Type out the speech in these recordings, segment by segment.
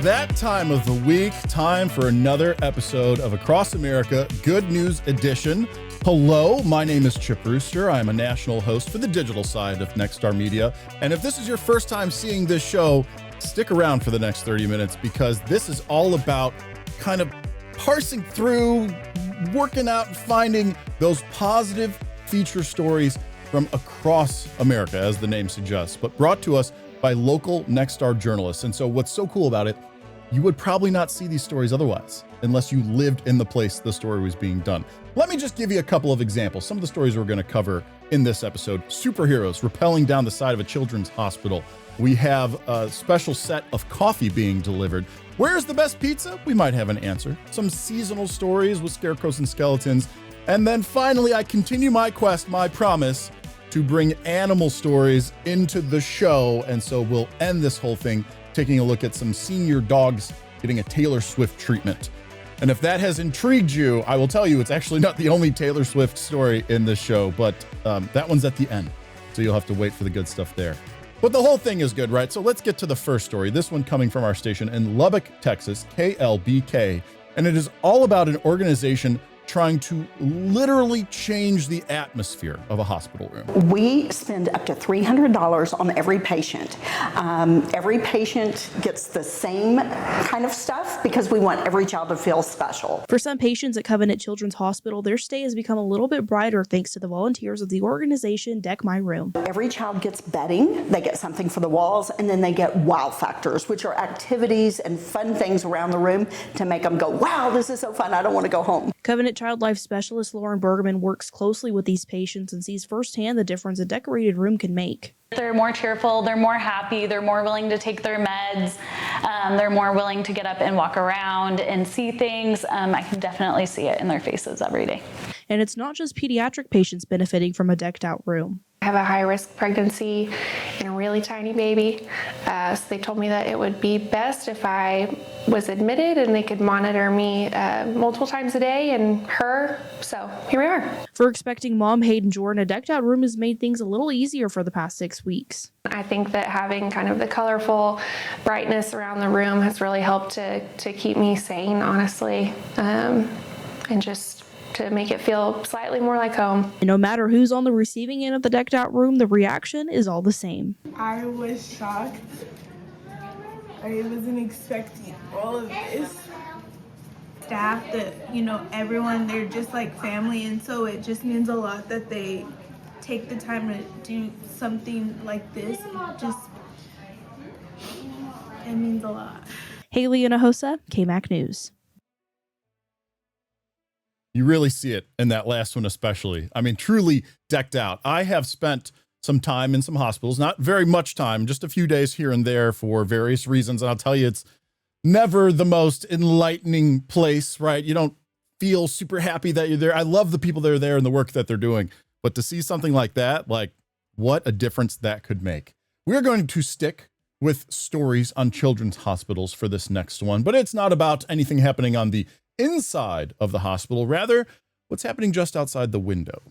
that time of the week. Time for another episode of Across America Good News Edition. Hello, my name is Chip Rooster. I am a national host for the digital side of Nexstar Media. And if this is your first time seeing this show, stick around for the next 30 minutes because this is all about kind of parsing through, working out and finding those positive feature stories from across America, as the name suggests, but brought to us by local Nexstar journalists. And so what's so cool about it, you would probably not see these stories otherwise, unless you lived in the place the story was being done. Let me just give you a couple of examples. Some of the stories we're gonna cover in this episode: superheroes rappelling down the side of a children's hospital. We have a special set of coffee being delivered. Where's the best pizza? We might have an answer. Some seasonal stories with scarecrows and skeletons. And then finally, I continue my quest, my promise, to bring animal stories into the show. And so we'll end this whole thing taking a look at some senior dogs getting a Taylor Swift treatment. And if that has intrigued you, I will tell you it's actually not the only Taylor Swift story in this show, but that one's at the end. So you'll have to wait for the good stuff there. But the whole thing is good, right? So let's get to the first story. This one coming from our station in Lubbock, Texas, KLBK. And it is all about an organization trying to literally change the atmosphere of a hospital room. We spend up to $300 on every patient. Every patient gets the same kind of stuff because we want every child to feel special. For some patients at Covenant Children's Hospital, their stay has become a little bit brighter thanks to the volunteers of the organization Deck My Room. Every child gets bedding, they get something for the walls, and then they get wow factors, which are activities and fun things around the room to make them go, wow, this is so fun, I don't want to go home. Covenant Child Life Specialist Lauren Bergman works closely with these patients and sees firsthand the difference a decorated room can make. They're more cheerful, they're more happy, they're more willing to take their meds, they're more willing to get up and walk around and see things. I can definitely see it in their faces every day. And it's not just pediatric patients benefiting from a decked out room. I have a high-risk pregnancy and a really tiny baby, so they told me that it would be best if I was admitted and they could monitor me multiple times a day and her, so here we are. For expecting mom Hayden Jordan, a decked out room has made things a little easier for the past 6 weeks. I think that having kind of the colorful brightness around the room has really helped to keep me sane, honestly, and just to make it feel slightly more like home. And no matter who's on the receiving end of the decked out room, the reaction is all the same. I was shocked. I wasn't expecting all of this. Staff, everyone, they're just like family, and so it just means a lot that they take the time to do something like this. It means a lot. Haley HINOJOSA, KMAC News. You really see it in that last one especially. I mean, truly decked out. I have spent some time in some hospitals, not very much time, just a few days here and there for various reasons. And I'll tell you, it's never the most enlightening place, right? You don't feel super happy that you're there. I love the people that are there and the work that they're doing. But to see something like that, like what a difference that could make. We're going to stick with stories on children's hospitals for this next one, but it's not about anything happening on the inside of the hospital, rather what's happening just outside the window.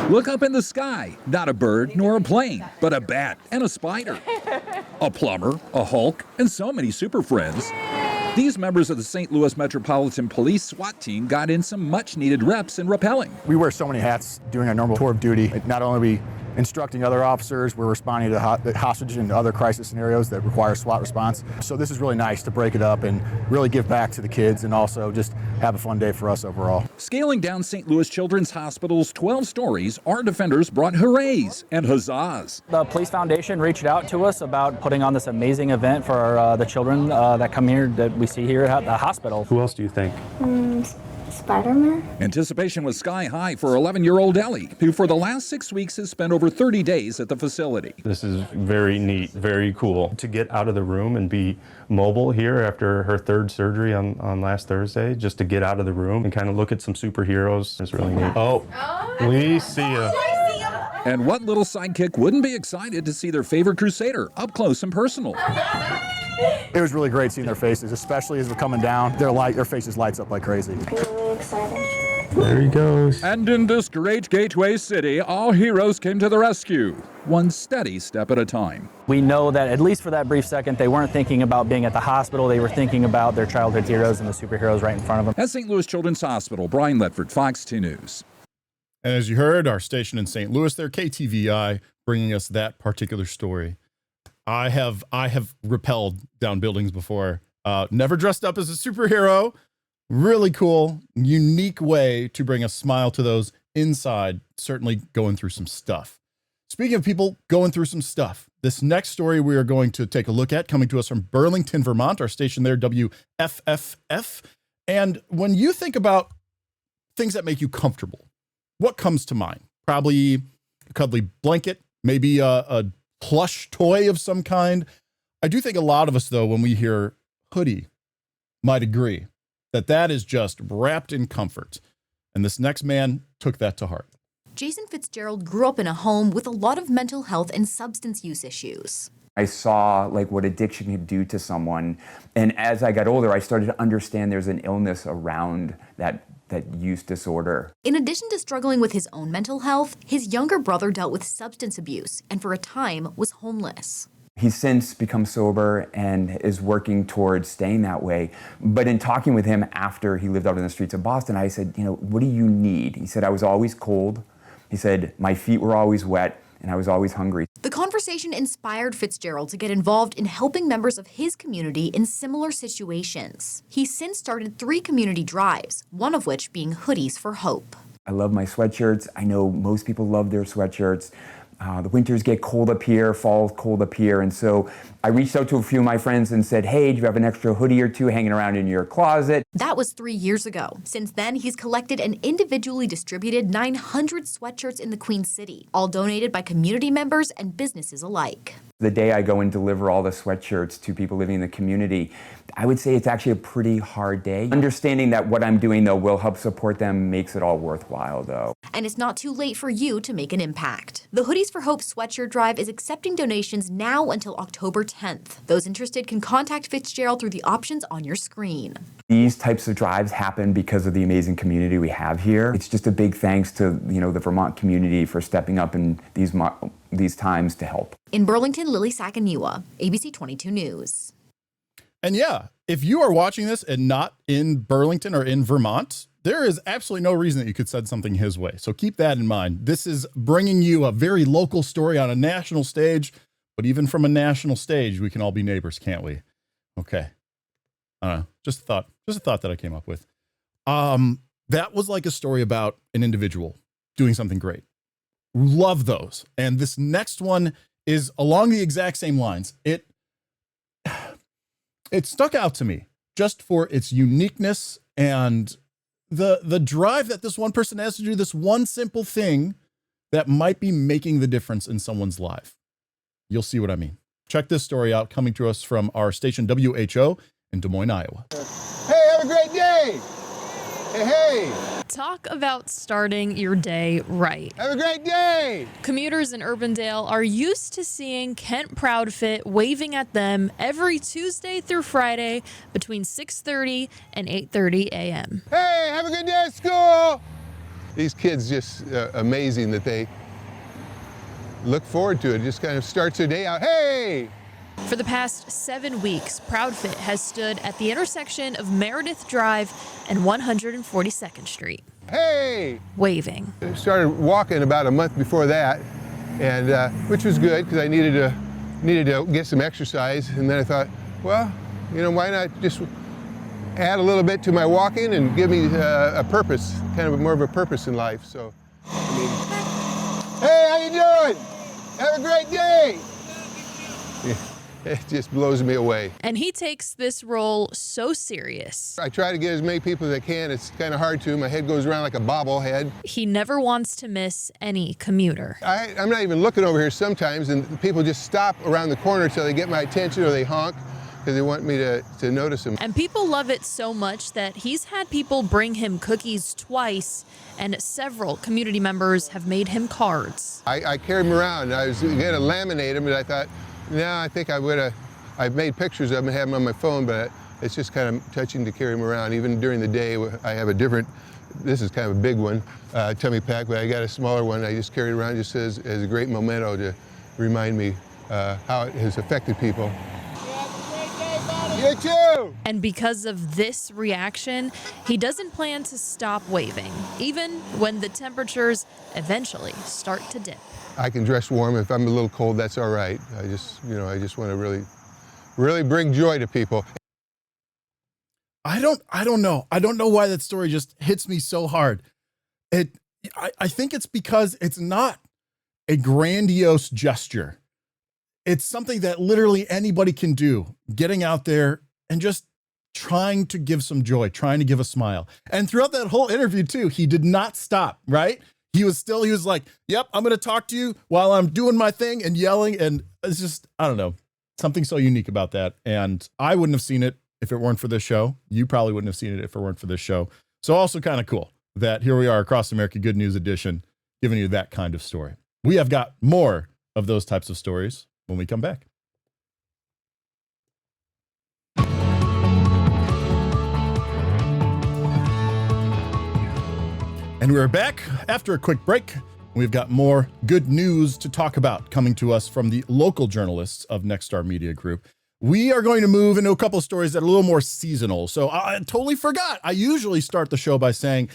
Look up in the sky, not a bird nor a plane, but a bat and a spider, a plumber, a Hulk, and so many super friends. These members of the St. Louis Metropolitan Police SWAT team got in some much needed reps in rappelling. We wear so many hats doing our normal tour of duty. Not only are we instructing other officers, we're responding to hostage and other crisis scenarios that require SWAT response. So this is really nice to break it up and really give back to the kids and also just have a fun day for us overall. Scaling down St. Louis Children's Hospital's 12 stories, our defenders brought hoorays and huzzahs. The Police Foundation reached out to us about putting on this amazing event for the children that come here, that we see here at the hospital. Who else do you think? Spider-Man? Anticipation was sky high for 11-year-old Ellie, who for the last 6 weeks has spent over 30 days at the facility. This is very neat, very cool. To get out of the room and be mobile here after her third surgery on last Thursday, just to get out of the room and kind of look at some superheroes is really neat. Oh, we see you. And what little sidekick wouldn't be excited to see their favorite Crusader up close and personal? It was really great seeing their faces, especially as we're coming down. Their faces lights up like crazy. Are you really excited? There he goes. And in this great gateway city, all heroes came to the rescue, one steady step at a time. We know that at least for that brief second, they weren't thinking about being at the hospital. They were thinking about their childhood heroes and the superheroes right in front of them. At St. Louis Children's Hospital, Brian Ledford, Fox 2 News. And as you heard, our station in St. Louis there, KTVI, bringing us that particular story. I have rappelled down buildings before. Never dressed up as a superhero. Really cool, unique way to bring a smile to those inside, certainly going through some stuff. Speaking of people going through some stuff, this next story we are going to take a look at, coming to us from Burlington, Vermont, our station there, WFFF. And when you think about things that make you comfortable, what comes to mind? Probably a cuddly blanket, maybe a plush toy of some kind. I do think a lot of us, though, when we hear hoodie, might agree that is just wrapped in comfort. And this next man took that to heart. Jason Fitzgerald grew up in a home with a lot of mental health and substance use issues. I saw like what addiction could do to someone. And as I got older, I started to understand there's an illness around that use disorder. In addition to struggling with his own mental health, his younger brother dealt with substance abuse and for a time was homeless. He's since become sober and is working towards staying that way. But in talking with him after he lived out in the streets of Boston, I said, what do you need? He said, I was always cold. He said, my feet were always wet and I was always hungry. The conversation inspired Fitzgerald to get involved in helping members of his community in similar situations. He's since started 3 community drives, one of which being Hoodies for Hope. I love my sweatshirts. I know most people love their sweatshirts. The winters get cold up here, fall's cold up here, and so I reached out to a few of my friends and said, hey, do you have an extra hoodie or two hanging around in your closet? That was 3 years ago. Since then, he's collected and individually distributed 900 sweatshirts in the Queen City, all donated by community members and businesses alike. The day I go and deliver all the sweatshirts to people living in the community, I would say it's actually a pretty hard day. Understanding that what I'm doing, though, will help support them makes it all worthwhile, though. And it's not too late for you to make an impact. The Hoodies for Hope sweatshirt drive is accepting donations now until October 10th. Those interested can contact Fitzgerald through the options on your screen. These types of drives happen because of the amazing community we have here. It's just a big thanks to, the Vermont community for stepping up in these times to help. In Burlington, Lily Sakaniwa, ABC 22 News. And yeah, if you are watching this and not in Burlington or in Vermont, there is absolutely no reason that you could send something his way. So keep that in mind. This is bringing you a very local story on a national stage, but even from a national stage, we can all be neighbors, can't we? Okay. Just a thought that I came up with. That was like a story about an individual doing something great. Love those. And this next one is along the exact same lines. It stuck out to me just for its uniqueness and the drive that this one person has to do this one simple thing that might be making the difference in someone's life. You'll see what I mean. Check this story out, coming to us from our station WHO in Des Moines, Iowa. Hey, have a great day. Hey. Talk about starting your day right. Have a great day. Commuters in Urbandale are used to seeing Kent PROUDFIT waving at them every Tuesday through Friday between 6:30 and 8:30 a.m. Hey, have a good day at school. These kids just amazing that they look forward to it. It just kind of starts their day out. Hey. For the past 7 weeks, PROUDFIT has stood at the intersection of Meredith Drive and 142nd Street. Hey! Waving. I started walking about a month before that, and which was good because I needed to get some exercise. And then I thought, well, why not just add a little bit to my walking and give me a purpose, kind of more of a purpose in life. So, hey, how you doing? Have a great day. Yeah. It just blows me away. And he takes this role so serious. I try to get as many people as I can. It's kind of hard to. My head goes around like a bobblehead. He never wants to miss any commuter. I'm not even looking over here sometimes, and people just stop around the corner until they get my attention or they honk because they want me to notice them. And people love it so much that he's had people bring him cookies twice, and several community members have made him cards. I carried them around. I was going to laminate them, but I thought, no, I think I've made pictures of them and have them on my phone, but it's just kind of touching to carry them around. Even during the day, I have a different, this is kind of a big one, tummy pack, but I got a smaller one I just carry around just as a great memento to remind me how it has affected people. You too! And because of this reaction, he doesn't plan to stop waving, even when the temperatures eventually start to dip. I can dress warm. If I'm a little cold, that's all right. I just want to really bring joy to people. I don't know. I don't know why that story just hits me so hard. I think it's because it's not a grandiose gesture. It's something that literally anybody can do, getting out there and just trying to give some joy, trying to give a smile. And throughout that whole interview too, he did not stop, right? He was like, yep, I'm going to talk to you while I'm doing my thing and yelling. And it's just, I don't know, something so unique about that. And I wouldn't have seen it if it weren't for this show. You probably wouldn't have seen it if it weren't for this show. So also kind of cool that here we are, Across America Good News Edition, giving you that kind of story. We have got more of those types of stories when we come back. And we're back after a quick break. We've got more good news to talk about coming to us from the local journalists of Nexstar Media Group. We are going to move into a couple of stories that are a little more seasonal. So I totally forgot. I usually start the show by saying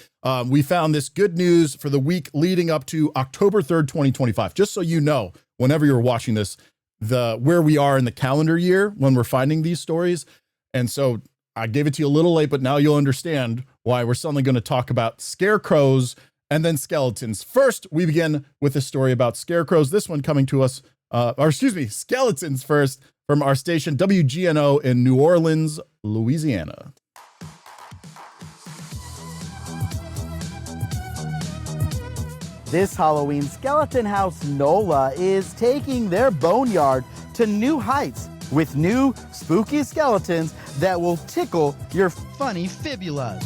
we found this good news for the week leading up to October 3rd, 2025. Just so you know, whenever you're watching this, where we are in the calendar year when we're finding these stories. And so I gave it to you a little late, but now you'll understand why we're suddenly going to talk about scarecrows and then skeletons. First, we begin with a story about scarecrows. This one coming to us, skeletons first, from our station WGNO in New Orleans, Louisiana. This Halloween, Skeleton House NOLA is taking their boneyard to new heights with new spooky skeletons that will tickle your funny fibulas.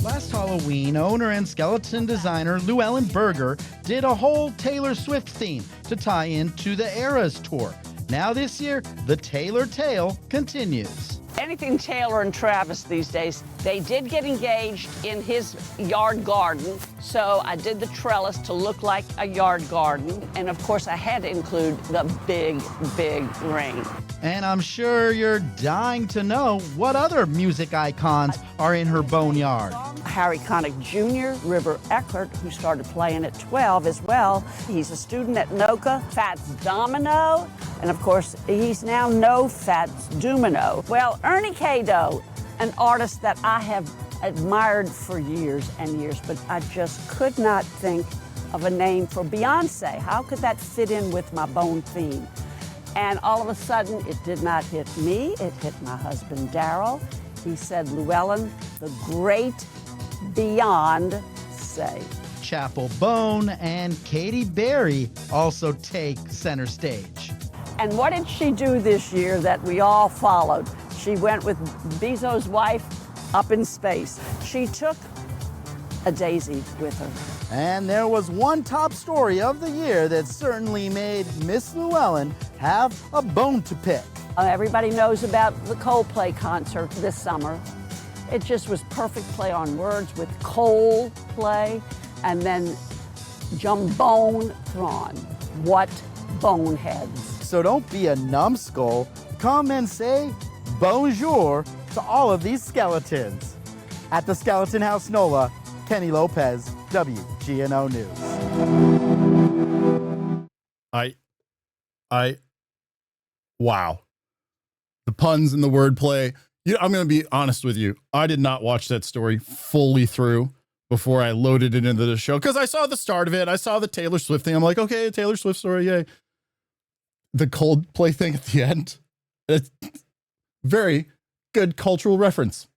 Last Halloween, owner and skeleton designer Llewellyn Berger did a whole Taylor Swift theme to tie into the Eras tour. Now this year, the Taylor tale continues. Anything Taylor and Travis these days, they did get engaged in his yard garden, so I did the trellis to look like a yard garden, and of course I had to include the big, big ring. And I'm sure you're dying to know what other music icons are in her boneyard. Harry Connick Jr., River Eckert, who started playing at 12 as well. He's a student at NOCA, Fats Domino, and of course, he's now No Fats Dumino. Well, Ernie Cado, an artist that I have admired for years and years, but I just could not think of a name for Beyonce. How could that fit in with my bone theme? And all of a sudden, it did not hit me, it hit my husband, Daryl. He said, Llewellyn, the great Beyonce. Chapel Bone and Katy Perry also take center stage. And what did she do this year that we all followed? She went with Bezos' wife up in space. She took a daisy with her. And there was one top story of the year that certainly made Miss Llewellyn have a bone to pick. Everybody knows about the Coldplay concert this summer. It just was perfect play on words with Coldplay and then Jumbone-thron. What boneheads. So don't be a numbskull. Come and say bonjour to all of these skeletons. At the Skeleton House NOLA, Kenny Lopez, WGNO News. Wow. The puns and the wordplay. I'm going to be honest with you. I did not watch that story fully through before I loaded it into the show because I saw the start of it. I saw the Taylor Swift thing. I'm like, okay, Taylor Swift story, yay. The Coldplay thing at the end. It's very good cultural reference.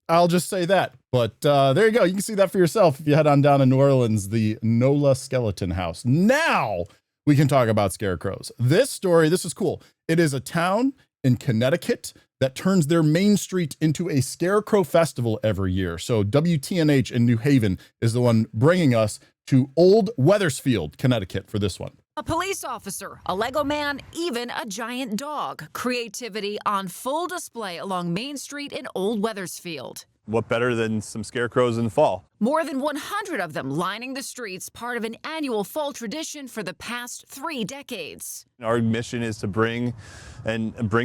I'll just say that. But there you go. You can see that for yourself if you head on down to New Orleans, the NOLA Skeleton House. Now we can talk about scarecrows. This story, this is cool. It is a town in Connecticut that turns their main street into a scarecrow festival every year. So WTNH in New Haven is the one bringing us to Old Wethersfield, Connecticut for this one. A police officer, a Lego man, even a giant dog. Creativity on full display along Main Street in Old Wethersfield. What better than some scarecrows in the fall? More than 100 of them lining the streets, part of an annual fall tradition for the past 3 decades. Our mission is to bring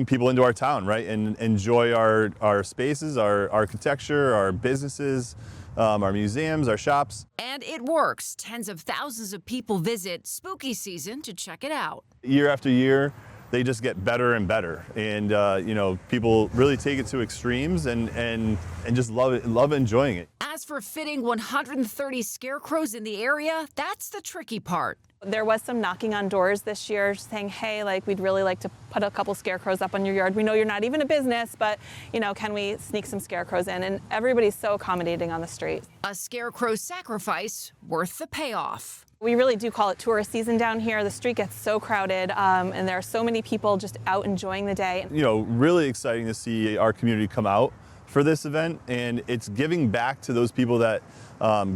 people into our town, right? And enjoy our spaces, our architecture, our businesses, our museums, our shops. And it works. Tens of thousands of people visit spooky season to check it out. Year after year, they just get better and better. And, you know, people really take it to extremes and just love enjoying it. As for fitting 130 scarecrows in the area, that's the tricky part. There was some knocking on doors this year saying, hey, like, we'd really like to put a couple scarecrows up on your yard. We know you're not even a business, but, you know, can we sneak some scarecrows in? And everybody's so accommodating on the street. A scarecrow sacrifice worth the payoff. We really do call it tourist season down here. The street gets so crowded, and there are so many people just out enjoying the day. You know, really exciting to see our community come out for this event, and it's giving back to those people that,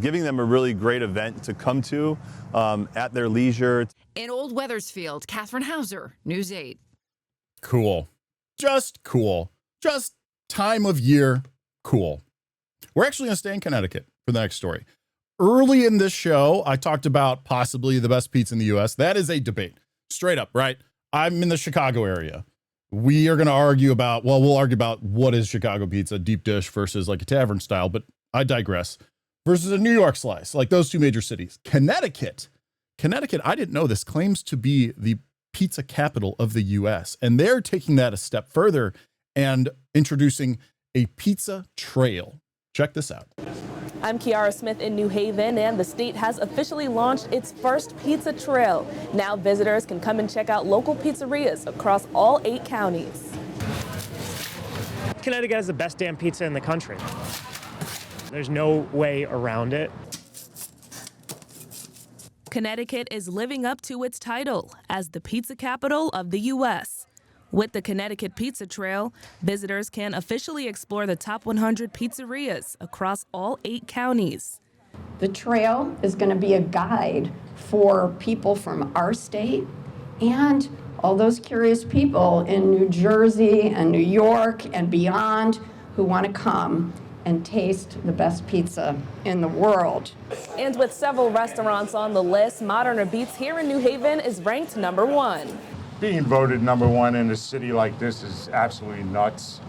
giving them a really great event to come to at their leisure. In Old Wethersfield, Kathryn Hauser, News 8. Cool. Just cool. Just time of year cool. We're actually going to stay in Connecticut for the next story. Early in this show, I talked about possibly the best pizza in the U.S. That is a debate. Straight up, right? I'm in the Chicago area. We are going to argue about, well, we'll argue about what is Chicago pizza, deep dish versus like a tavern style, but I digress. Versus a New York slice, like those two major cities. Connecticut, I didn't know this, claims to be the pizza capital of the U.S. And they're taking that a step further and introducing a pizza trail. Check this out. I'm KIARA Smith in New Haven, and the state has officially launched its first pizza trail. Now visitors can come and check out local pizzerias across all 8 counties. Connecticut has the best damn pizza in the country. There's no way around it. Connecticut is living up to its title as the pizza capital of the U.S. With the Connecticut Pizza Trail, visitors can officially explore the top 100 pizzerias across all 8 counties. The trail is going to be a guide for people from our state and all those curious people in New Jersey and New York and beyond who want to come and taste the best pizza in the world. And with several restaurants on the list, Modern Beats here in New Haven is ranked #1. Being voted #1 in a city like this is absolutely nuts.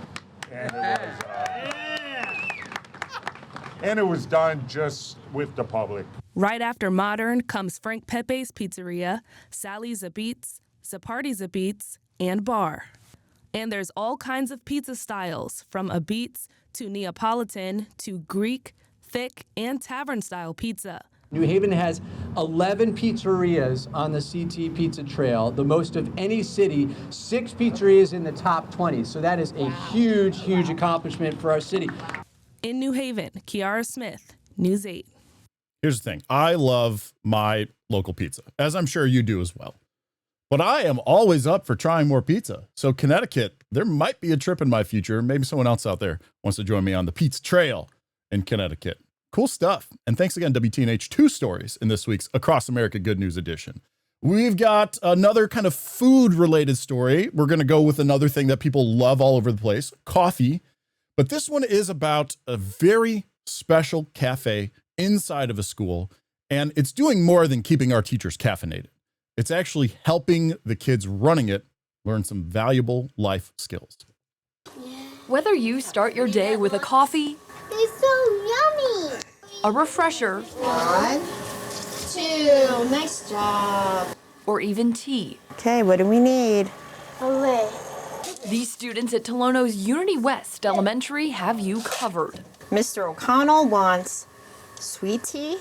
And it was done just with the public. Right after Modern comes Frank Pepe's Pizzeria, Sally's a Beats, Zapardi's a Beats, and Bar. And there's all kinds of pizza styles, from a Beats to Neapolitan to Greek, thick, and tavern-style pizza. New Haven has 11 pizzerias on the CT Pizza Trail, the most of any city, 6 pizzerias in the top 20. So that is a huge, huge accomplishment for our city. In New Haven, KIARA Smith, News 8. Here's the thing. I love my local pizza, as I'm sure you do as well. But I am always up for trying more pizza. So Connecticut, there might be a trip in my future. Maybe someone else out there wants to join me on the Pizza Trail in Connecticut. Cool stuff. And thanks again, WTNH. 2 stories in this week's Across America Good News Edition. We've got another kind of food-related story. We're going to go with another thing that people love all over the place, coffee. But this one is about a very special cafe inside of a school. And it's doing more than keeping our teachers caffeinated. It's actually helping the kids running it learn some valuable life skills. Whether you start your day with a coffee, it's so yummy, a refresher, 1, 2, nice job, or even tea. Okay, what do we need? a lid. These students at Tolono's Unity West Elementary have you covered. Mr. O'Connell wants sweet tea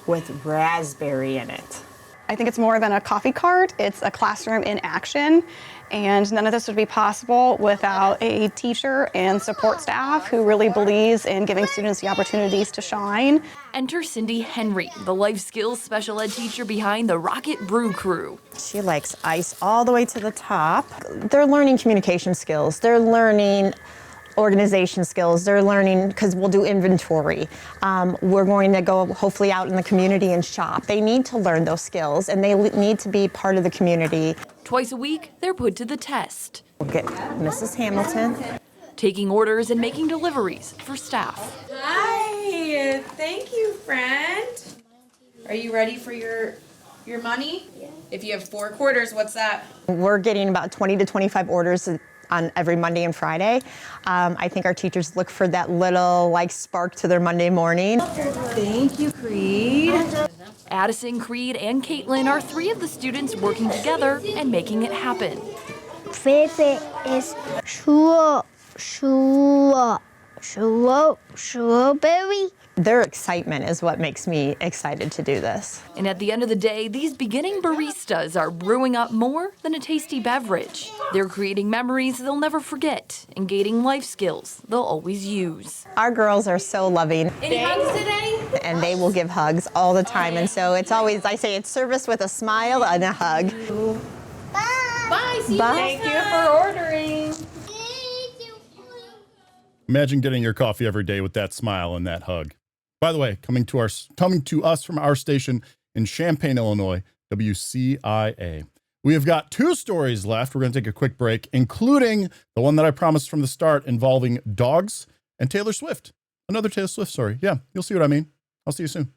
with raspberry in it. I think it's more than a coffee cart. It's a classroom in action, and none of this would be possible without a teacher and support staff who really believes in giving students the opportunities to shine. Enter Cindy Henry, the life skills special ed teacher behind the Rocket Brew Crew. She likes ice all the way to the top. They're learning communication skills. They're learning organization skills. They're learning, because we'll do inventory. We're going to go hopefully out in the community and shop. They need to learn those skills, and they need to be part of the community. Twice a week, they're put to the test. We'll get Mrs. Hamilton. Taking orders and making deliveries for staff. Hi, thank you, friend. Are you ready for your money? Yeah. If you have 4 quarters, what's that? We're getting about 20 to 25 orders on every Monday and Friday. I think our teachers look for that little spark to their Monday morning. Thank you, Creed. Addison, Creed, and Caitlin are 3 of the students working together and making it happen. Favorite is strawberry. Their excitement is what makes me excited to do this. And at the end of the day, these beginning baristas are brewing up more than a tasty beverage. They're creating memories they'll never forget and gaining life skills they'll always use. Our girls are so loving. Any hugs today? And they will give hugs all the time. And so it's always, I say, it's service with a smile and a hug. Bye. See you Bye. Thank you for ordering. Imagine getting your coffee every day with that smile and that hug. By the way, coming to us from our station in Champaign, Illinois, WCIA. We have got 2 stories left. We're going to take a quick break, including the one that I promised from the start involving dogs and Taylor Swift. Another Taylor Swift story. Yeah, you'll see what I mean. I'll see you soon.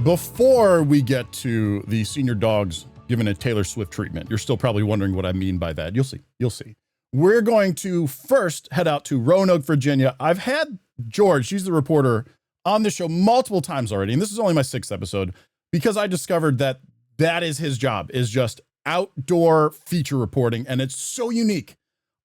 Before we get to the senior dogs given a Taylor Swift treatment, you're still probably wondering what I mean by that. You'll see. You'll see. We're going to first head out to Roanoke, Virginia. I've had George, she's the reporter, on the show multiple times already, and this is only my 6th episode, because I discovered that is his job, is just outdoor feature reporting, and it's so unique.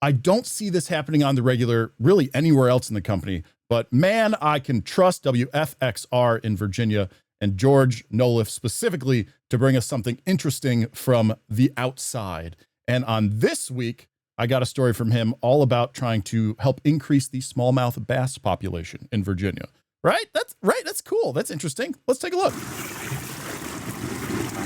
I don't see this happening on the regular, really anywhere else in the company, but man, I can trust WFXR in Virginia and George NOLEFF specifically to bring us something interesting from the outside. And on this week, I got a story from him all about trying to help increase the smallmouth bass population in Virginia. Right? That's cool. That's interesting. Let's take a look.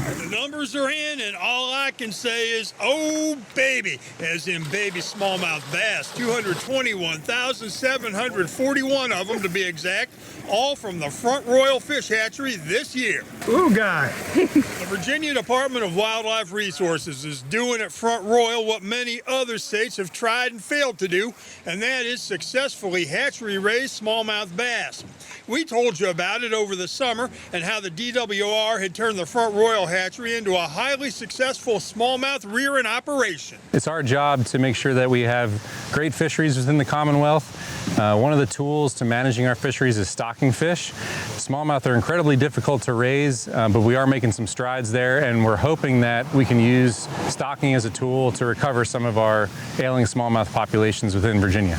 The numbers are in, and all I can say is, oh, baby, as in baby smallmouth bass, 221,741 of them to be exact, all from the Front Royal Fish Hatchery this year. Ooh, guy. The Virginia Department of Wildlife Resources is doing at Front Royal what many other states have tried and failed to do, and that is successfully hatchery-raised smallmouth bass. We told you about it over the summer and how the DWR had turned the Front Royal Hatchery into a highly successful smallmouth rearing operation. It's our job to make sure that we have great fisheries within the Commonwealth. One of the tools to managing our fisheries is stocking fish. Smallmouth are incredibly difficult to raise, but we are making some strides there, and we're hoping that we can use stocking as a tool to recover some of our ailing smallmouth populations within Virginia.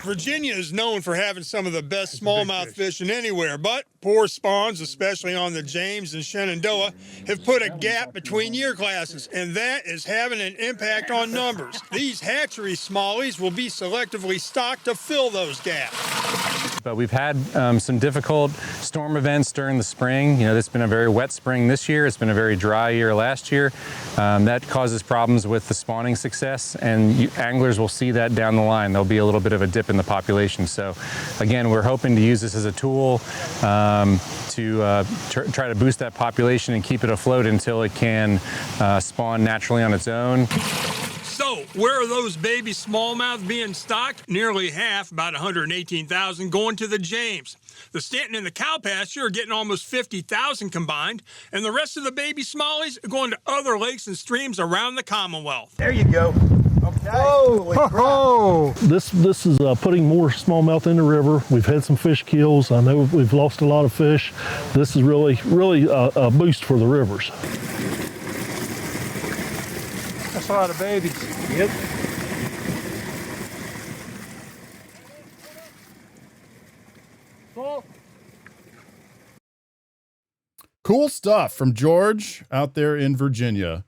Virginia is known for having some of the best smallmouth fishing anywhere, but poor spawns, especially on the James and Shenandoah, have put a gap between year classes, and that is having an impact on numbers. These hatchery smallies will be selectively stocked to fill those gaps. But we've had some difficult storm events during the spring. You know, it's been a very wet spring this year. It's been a very dry year last year. That causes problems with the spawning success, and anglers will see that down the line. There'll be a little bit of a dip in the population. So again, we're hoping to use this as a tool to try to boost that population and keep it afloat until it can spawn naturally on its own. So, where are those baby smallmouth being stocked? Nearly half, about 118,000, going to the James. The Stanton and the cow pasture are getting almost 50,000 combined, and the rest of the baby smallies are going to other lakes and streams around the Commonwealth. There you go. Okay. Holy crap. This is putting more smallmouth in the river. We've had some fish kills. I know we've lost a lot of fish. This is really a boost for the rivers. That's a lot of babies. Yep. Cool stuff from George out there in Virginia.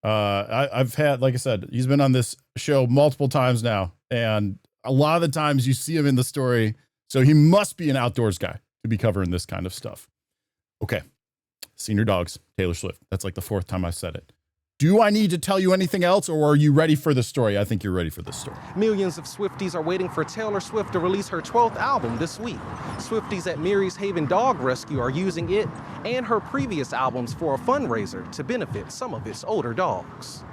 I've had, like I said, he's been on this show multiple times now, and a lot of the times you see him in the story, so he must be an outdoors guy to be covering this kind of stuff. Okay, Senior dogs, Taylor Swift. That's like the fourth time I said it. Do I need to tell you anything else, or are you ready for the story? I think you're ready for this story. Millions of Swifties are waiting for Taylor Swift to release her 12th album this week. Swifties at Mary's Haven Dog Rescue are using it and her previous albums for a fundraiser to benefit some of its older dogs.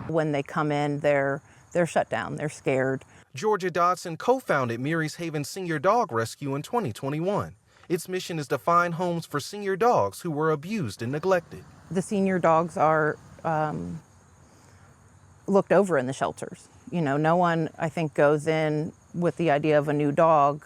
When they come in, they're shut down, they're scared. Georgia Dodson co-founded Mary's Haven Senior Dog Rescue in 2021. Its mission is to find homes for senior dogs who were abused and neglected. The senior dogs are looked over in the shelters. You know, no one, I think, goes in with the idea of a new dog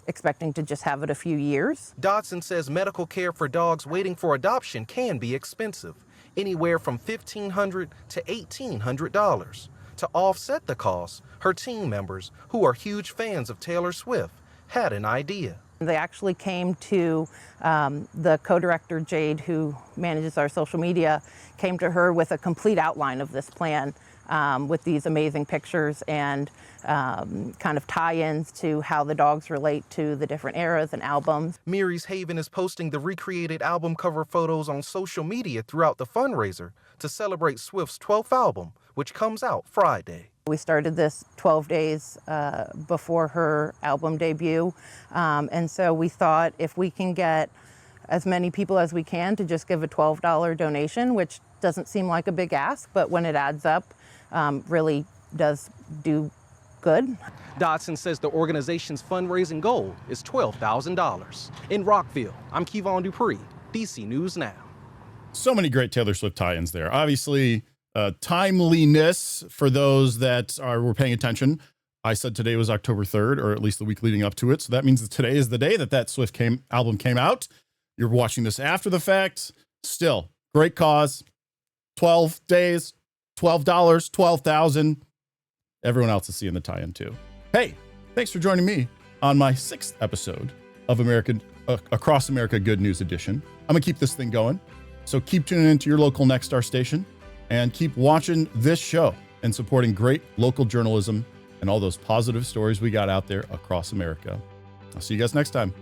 expecting to just have it a few years. Dodson says medical care for dogs waiting for adoption can be expensive, anywhere from $1,500 to $1,800. To offset the cost, her team members, who are huge fans of Taylor Swift, had an idea. They actually came to the co-director, Jade, who manages our social media, came to her with a complete outline of this plan with these amazing pictures and kind of tie-ins to how the dogs relate to the different eras and albums. Mary's Haven is posting the recreated album cover photos on social media throughout the fundraiser to celebrate Swift's 12th album, which comes out Friday. We started this 12 days before her album debut, and so we thought if we can get as many people as we can to just give a $12 donation, which doesn't seem like a big ask, but when it adds up, really does do good. Dodson says the organization's fundraising goal is $12,000. In Rockville, I'm Kevon Dupree, DC News Now. So many great Taylor Swift tie-ins there. Obviously, timeliness for those that were paying attention. I said today was October 3rd, or at least the week leading up to it. So that means that today is the day that Swift album came out. You're watching this after the fact. Still, great cause. 12 days, $12, 12,000. Everyone else is seeing the tie-in too. Hey, thanks for joining me on my 6th episode of Across America Good News Edition. I'm gonna keep this thing going. So keep tuning into your local Nexstar station and keep watching this show and supporting great local journalism and all those positive stories we got out there across America. I'll see you guys next time.